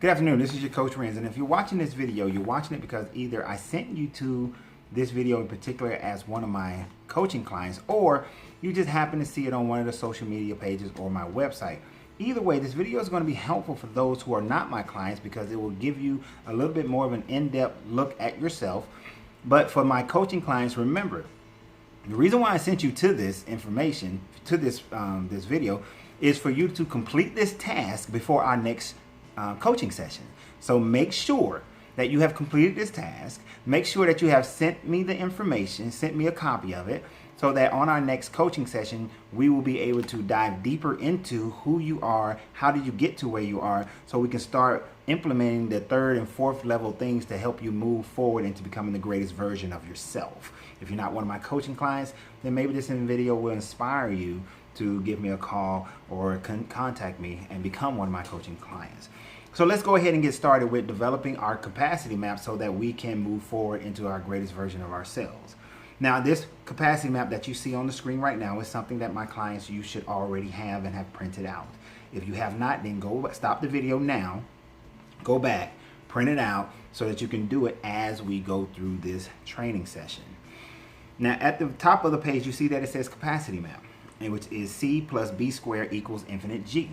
Good afternoon, this is your Coach Renz, and if you're watching this video, you're watching it because either I sent you to this video in particular as one of my coaching clients, or you just happen to see it on one of the social media pages or my website. Either way, this video is going to be helpful for those who are not my clients because it will give you a little bit more of an in-depth look at yourself. But for my coaching clients, remember, the reason why I sent you to this information, to this video, is for you to complete this task before our next coaching session. So make sure that you have completed this task. Make sure that you have sent me the information, sent me a copy of it, so that on our next coaching session, we will be able to dive deeper into who you are, how did you get to where you are, so we can start implementing the third and fourth level things to help you move forward into becoming the greatest version of yourself. If you're not one of my coaching clients, then maybe this video will inspire you to give me a call or contact me and become one of my coaching clients. So let's go ahead and get started with developing our capacity map so that we can move forward into our greatest version of ourselves. Now, this capacity map that you see on the screen right now is something that my clients, you should already have and have printed out. If you have not, then go stop the video now, go back, print it out so that you can do it as we go through this training session. Now, at the top of the page, you see that it says capacity map, which is C plus B squared equals infinite G.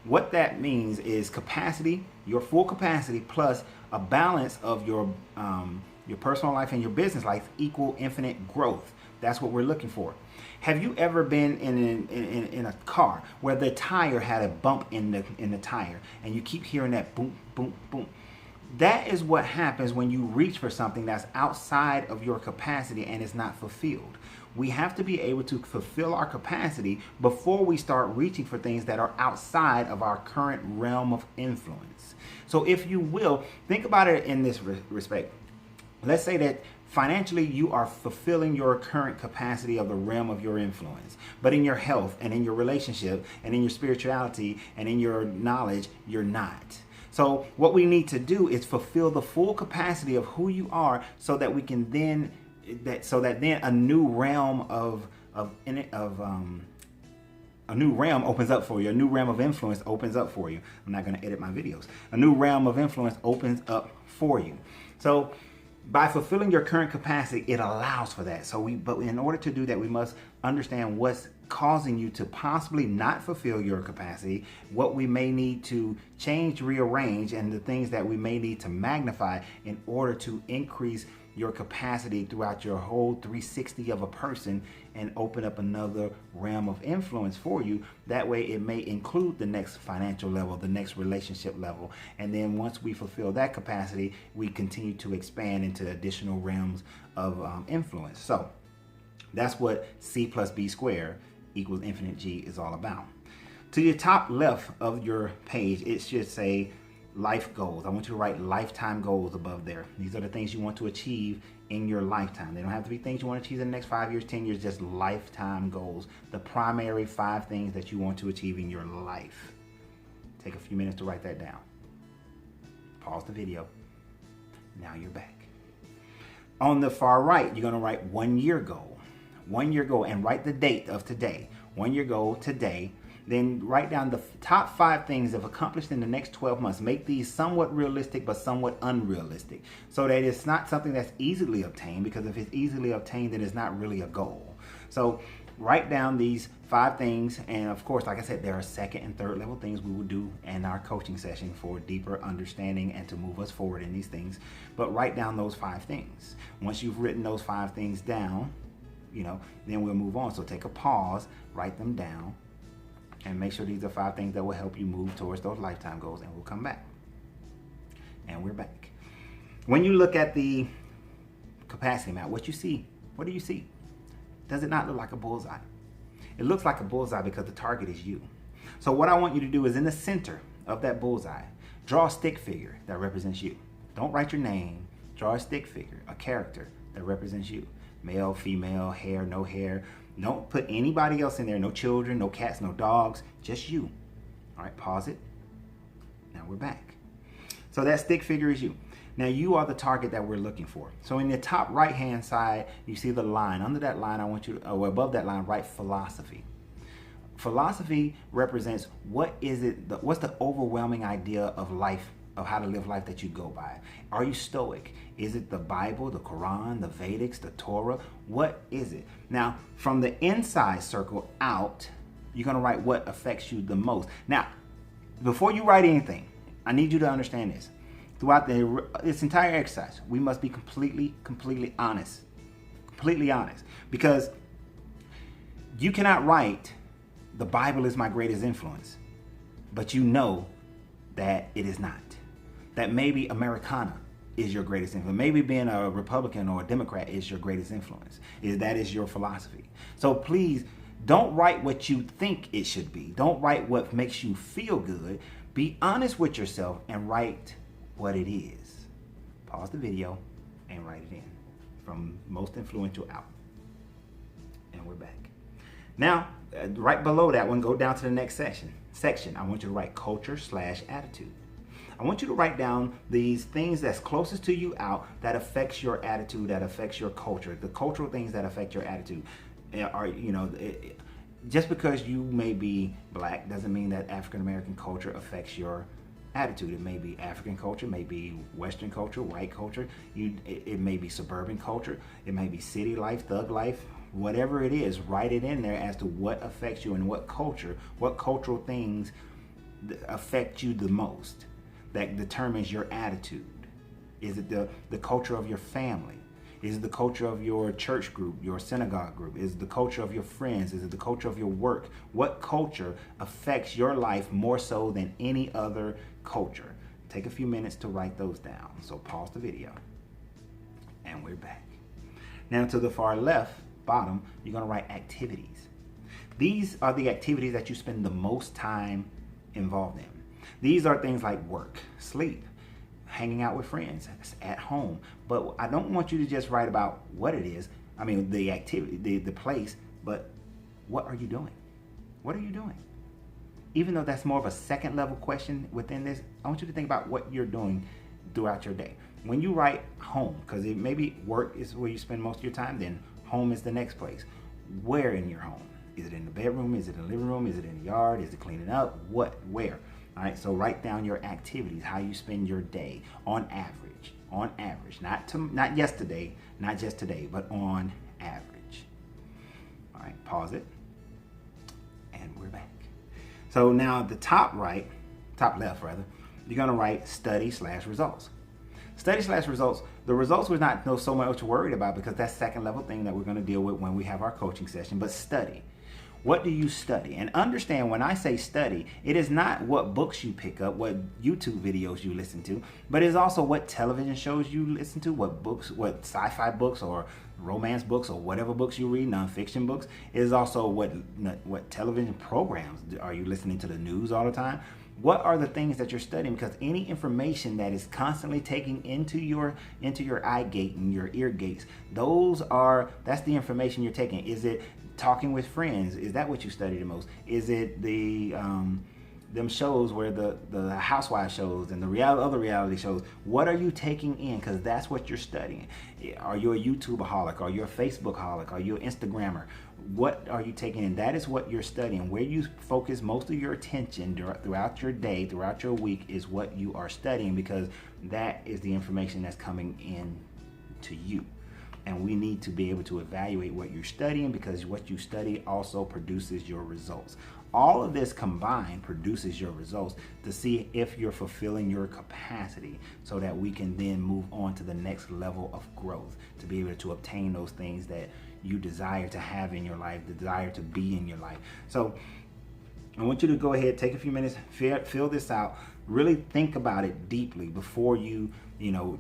What that means is capacity, your full capacity, plus a balance of your personal life and your business life equal infinite growth. That's what we're looking for. Have you ever been in a car where the tire had a bump in the tire and you keep hearing that boom, boom, boom? That is what happens when you reach for something that's outside of your capacity and is not fulfilled. We have to be able to fulfill our capacity before we start reaching for things that are outside of our current realm of influence. So if you will, think about it in this respect. Let's say that financially you are fulfilling your current capacity of the realm of your influence, but in your health and in your relationship and in your spirituality and in your knowledge, you're not. So what we need to do is fulfill the full capacity of who you are so that we can then a new realm a new realm opens up for you. A new realm of influence opens up for you. I'm not going to edit my videos. A new realm of influence opens up for you. So by fulfilling your current capacity, it allows for that. But in order to do that, we must understand what's causing you to possibly not fulfill your capacity, what we may need to change, rearrange, and the things that we may need to magnify in order to increase your capacity throughout your whole 360 of a person and open up another realm of influence for you. That way it may include the next financial level, the next relationship level. And then once we fulfill that capacity, we continue to expand into additional realms of influence. So that's what C plus B squared equals infinite G is all about. To your top left of your page, it should say life goals. I want you to write lifetime goals above there. These are the things you want to achieve in your lifetime. They don't have to be things you want to achieve in the next 5 years, 10 years, just lifetime goals. The primary 5 things that you want to achieve in your life. Take a few minutes to write that down. Pause the video. Now you're back. On the far right, you're going to write 1 year goal. 1 year goal, and write the date of today. 1 year goal today. Then write down the top 5 things if accomplished in the next 12 months. Make these somewhat realistic but somewhat unrealistic so that it's not something that's easily obtained, because if it's easily obtained, then it's not really a goal. So write down these 5 things, and of course, like I said, there are second and third level things we will do in our coaching session for deeper understanding and to move us forward in these things. But write down those 5 things. Once you've written those 5 things down, then we'll move on. So take a pause, write them down, and make sure these are 5 things that will help you move towards those lifetime goals, and we'll come back. And we're back. When you look at the capacity map, what do you see? Does it not look like a bullseye? It looks like a bullseye because the target is you. So what I want you to do is in the center of that bullseye, draw a stick figure that represents you. Don't write your name. Draw a stick figure, a character that represents you. Male, female, hair, no hair. Don't put anybody else in there. No children, no cats, no dogs, just you. All right, pause it. Now we're back. So that stick figure is you. Now you are the target that we're looking for. So in the top right hand side, you see the line. Under that line, I want you to, above that line, write philosophy. Philosophy represents what's the overwhelming idea of life of how to live life that you go by? Are you stoic? Is it the Bible, the Quran, the Vedics, the Torah? What is it? Now, from the inside circle out, you're going to write what affects you the most. Now, before you write anything, I need you to understand this. Throughout this entire exercise, we must be completely honest. Completely honest. Because you cannot write, the Bible is my greatest influence, but you know that it is not. That maybe Americana is your greatest influence. Maybe being a Republican or a Democrat is your greatest influence. That is your philosophy. So please, don't write what you think it should be. Don't write what makes you feel good. Be honest with yourself and write what it is. Pause the video and write it in. From most influential out. And we're back. Now, right below that one, go down to the next section. I want you to write culture/attitude. I want you to write down these things that's closest to you out that affects your attitude, that affects your culture. The cultural things that affect your attitude are, just because you may be black doesn't mean that African American culture affects your attitude. It may be African culture, may be Western culture, white culture. It may be suburban culture. It may be city life, thug life. Whatever it is, write it in there as to what affects you and what cultural things affect you the most. That determines your attitude. Is it the culture of your family? Is it the culture of your church group, your synagogue group? Is it the culture of your friends? Is it the culture of your work? What culture affects your life more so than any other culture? Take a few minutes to write those down. So pause the video. And we're back. Now to the far left, bottom, you're going to write activities. These are the activities that you spend the most time involved in. These are things like work, sleep, hanging out with friends, at home. But I don't want you to just write about what it is. I mean, the activity, the place, but what are you doing? What are you doing? Even though that's more of a second level question within this, I want you to think about what you're doing throughout your day. When you write home, because maybe work is where you spend most of your time, then home is the next place. Where in your home? Is it in the bedroom? Is it in the living room? Is it in the yard? Is it cleaning up? What? Where? All right, so write down your activities, how you spend your day on average, not yesterday, not just today, but on average. All right, pause it, and we're back. So now at the top left, you're gonna write study/results. Study/results, the results we're not so much worried about because that's second level thing that we're gonna deal with when we have our coaching session, but study. What do you study? And understand when I say study, it is not what books you pick up, what YouTube videos you listen to, but it's also what television shows you listen to, what books, what sci-fi books or romance books or whatever books you read, nonfiction books. It is also what television programs. Are you listening to the news all the time? What are the things that you're studying? Because any information that is constantly taking into your eye gate and your ear gates, that's the information you're taking. Is it talking with friends? Is that what you study the most? Is it them shows where the housewife shows and the other reality shows? What are you taking in? Because that's what you're studying. Are you a YouTubeaholic? Are you a Facebookaholic? Are you an Instagrammer? What are you taking in? That is what you're studying. Where you focus most of your attention throughout your day, throughout your week, is what you are studying, because that is the information that's coming in to you. And we need to be able to evaluate what you're studying, because what you study also produces your results. All of this combined produces your results to see if you're fulfilling your capacity, so that we can then move on to the next level of growth, to be able to obtain those things that you desire to have in your life, the desire to be in your life. So I want you to go ahead, take a few minutes, fill this out, really think about it deeply before you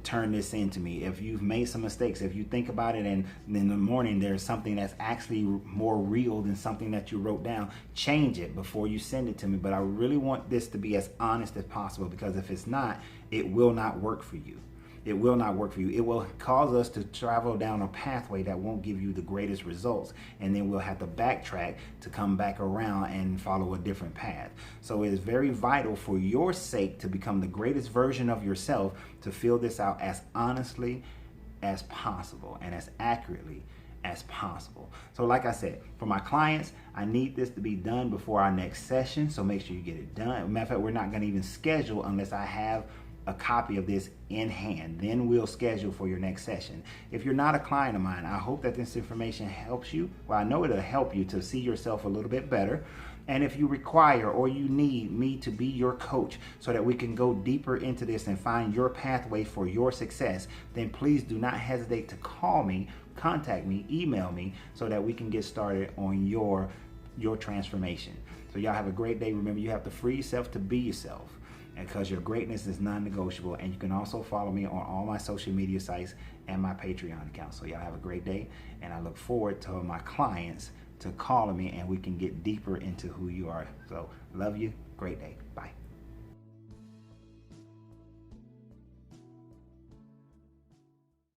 turn this into me. If you've made some mistakes, if you think about it and in the morning there's something that's actually more real than something that you wrote down, change it before you send it to me. But I really want this to be as honest as possible, because if it's not, it will not work for you. It will not work for you. It will cause us to travel down a pathway that won't give you the greatest results. And then we'll have to backtrack to come back around and follow a different path. So it is very vital for your sake to become the greatest version of yourself to fill this out as honestly as possible and as accurately as possible. So like I said, for my clients, I need this to be done before our next session. So make sure you get it done. Matter of fact, we're not going to even schedule unless I have a copy of this in hand. Then we'll schedule for your next session. If you're not a client of mine, I hope that this information helps you. Well, I know it'll help you to see yourself a little bit better. And if you require or you need me to be your coach so that we can go deeper into this and find your pathway for your success, then please do not hesitate to call me, contact me, email me, so that we can get started on your transformation. So y'all have a great day. Remember, you have to free yourself to be yourself, and because your greatness is non-negotiable. And you can also follow me on all my social media sites and my Patreon account. So y'all have a great day, and I look forward to my clients to calling me and we can get deeper into who you are. So love you. Great day.